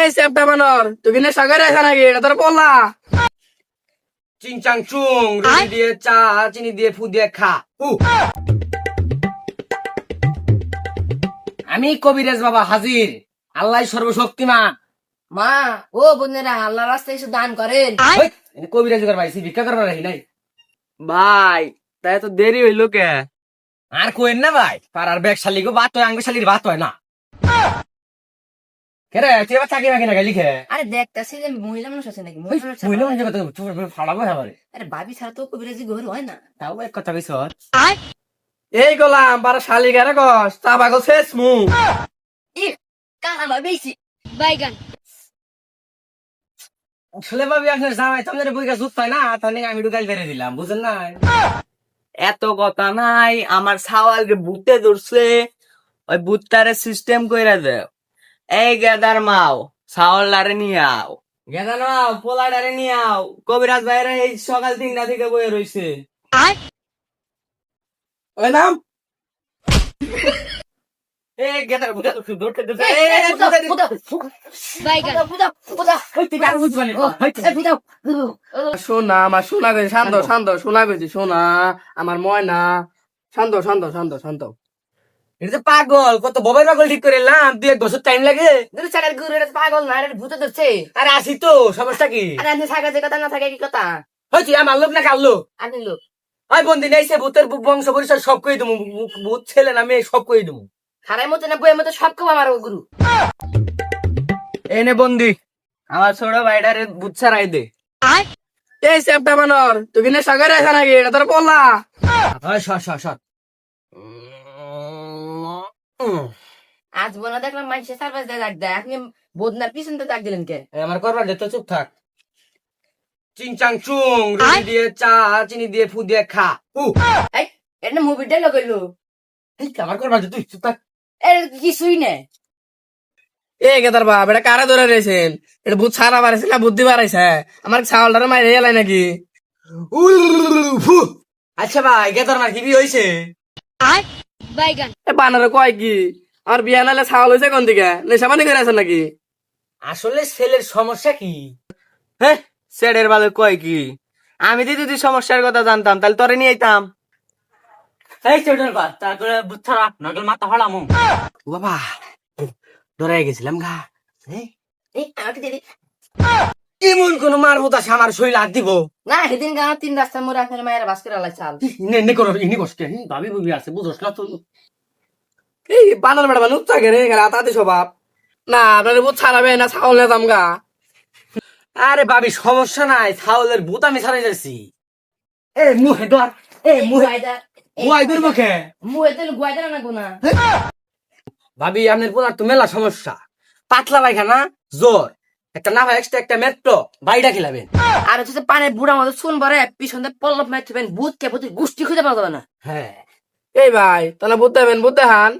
এই সেপটা বানর তুই কিনে সাগরে আসা নাকি এটা তোর বললা চিং চাং চুং রুটি দিয়ে চা চিনি দিয়ে ফু দিয়ে খা আমি কবিরাজ বাবা হাজির। আল্লাহ সর্বশক্তিমান। মা ও বোনেরা আল্লাহ রাস্তায় এসে দান করেন। কবিরাজ পাইছি ভিক্ষা করবার রাখি নাই ভাই তাই তো দেরি হইলো কে? আর কোয়েন না ভাই পাড়ার ব্যাগ শালি গো বাত হয় আঙ্গ শালির বাত হয় না কেরে তুই আবার চাকরি বাকি না গালি খে আরে দেখতাছি যে মহিলা মানুষ আছে নাকি মহিলা মানুষ মহিলা মানুষের কথা ফাড়াবো হ্যাঁ আরে ভাবি ছাড়া তো কবিরাজি ঘর হয় না। তাও এক কথা কইছ এই গলাম পারা শালি গারে কস তা পাগল শেষ মু ই কানা ভাবিছি বাইগান আসলে ভাবি আপনার জামাই তোমাদের বইকা জুত পায় না তাহলে আমি ঢুকাই বেড়ে দিলাম বুঝেন না। এত কথা নাই, আমার সাওয়ালকে ভূতে ধরছে, ওই ভূতটারে সিস্টেম কইরা দেও। এই গেদার মাও সাওয়ালারে নিয়ে আও, গেদা নাও পোলাডারে নিয়ে আও। কবিরাজ ভাইরা এই সকাল 3টা থেকে বয়ে রইছে। ওই নাম এ গেদার বুঝা ধরতে ধরতে বাইগান সোনা আমার সোনা গেছে শান্ত শান্ত সোনা গেছে সোনা আমার ময়না শান্ত শান্ত শান্ত শান্ত এটা তো পাগল কত ববাই পাগল ঠিক করে এলাম 2-1 বছর টাইম লাগে। দুই চাকার গরু এটা পাগল না এটা ভূতে ধরছে। আরে আসি তো সমস্যা কি? আরে আপনি থাকা যে কথা না থাকে কি কথা হয়েছি আমার লোক না কাল লোক আপনি লোক হয় বন্দি নেইছে ভূতের বংশ পরিচয় সব কই দেবো। ভূত ছেলে না মেয়ে সব কই দেবো। হারাই মতো না বইয়ের মতো সব কেউ আমার গুরু। এনে বন্দি আমার ছোট ভাইটারে ভূত ছাড়াই দে। এই সেপটা বানর তুই কিনে সাগরে আসা নাকি এটা তোর বললা হয় সর সর সর আজ বোনা দেখলাম মানুষের সার্ভিস দিয়ে ডাক দেয় আপনি বদনার পিছন তো ডাক দিলেন কে? আমার করবার দে তো চুপ থাক। চিং চাং চুং রুটি দিয়ে চা চিনি দিয়ে ফু দিয়ে খা এই এটা মুভি ডায়লগ হইলো। আমার করবার দে তুই চুপ থাক। এর কিছুই নেই। এই গেদার বাপ এটা কারা ধরে রয়েছেন এটা ভূত ছাড়া বাড়াইছে না বুদ্ধি বাড়াইছে আমার ছাগলটারে মাইরে এলাই নাকি আচ্ছা ভাই গেতর মার কি বি হইছে? বাইগান এ বানরে কয় কি আমার বিয়া নালে ছাগল হয়েছে কোন দিকে নেশাবানি করে আছেন নাকি? আসলে ছেলের সমস্যা কি? হ্যাঁ সেডের ভালো কয় কি, আমি যদি সমস্যার কথা জানতাম তাহলে তোরে নিয়ে আইতাম। এই চোটার বাদ তারপরে ভূত ছাড়া নগল মাথা ফাড়ামু। বাবা ডরাই গেছিলাম গা। এই আমাকে দিদি কেমন কোন মার ভূত আছে আমার শরীর হাত দিব না সেদিন গা 3 রাস্তার মোড়ে আপনার মায়ের বাস করে আলাই চাল নে করো ইনি কষ্টে ভাবি ভাবি আছে বুঝছ না তো। এই বানর বেড়া মানুষ থাকে রে তাতে স্বভাব না আপনার ভূত ছাড়াবে না ছাগল নিতাম গা। আরে ভাবি সমস্যা নাই ছাগলের ভূত আমি ছাড়াই যাচ্ছি। এ মুহে ধর মুহাই তোর মুখে মুয়ে তো গুয়াইদা না গুনা ভাবি আপনার পোলার তো মেলা সমস্যা পাতলা পায়খানা জ্বর একটা না হয় এক্সট্রা একটা মেট্রো বাইটা খেলাবেন। আর হচ্ছে পানে বুড়া মতো শুন পরে পিছন দিয়ে পল্লব মারতেবেন ভূত কে ভূতের গোষ্ঠী খুঁজে পাওয়া যাবে না। হ্যাঁ এই ভাই তাহলে বুদ্ধ দেবেন বুদ্ধ হান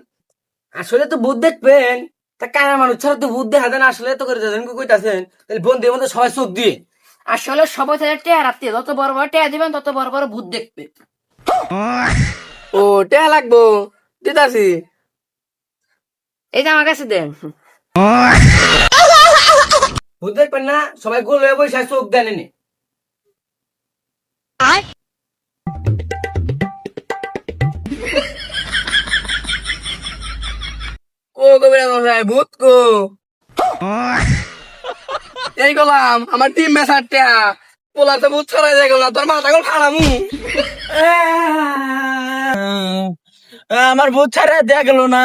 আসলে তো ভূত দেখবেন তা কানা মানুষ ছাড়া তো ভূত দেখা দেন আসলে তো করে যাচ্ছেন কইতাছেন তাহলে বন্ধুর মধ্যে সবাই চোখ দিয়ে আসলে সবাই থেকে টেয়া রাখতে যত বড় বড় টেয়া দিবেন তত বড় বড় ভূত দেখবে। ও টেহা লাগবো দিতাছি এই যে আমার কাছে দেন ভূত দেখবেন না সবাই গোল হয়ে বসে চোখ দেন এনে। কো কবিরা মশাই ভূত কো এই গলাম আমার টিম মেসার টেহা পোলা তো ভূত ছড়াই যায় গেল তোর মাথা গল ফাড়ামু আমার ভূত ছাড়া দেয়া গেল না।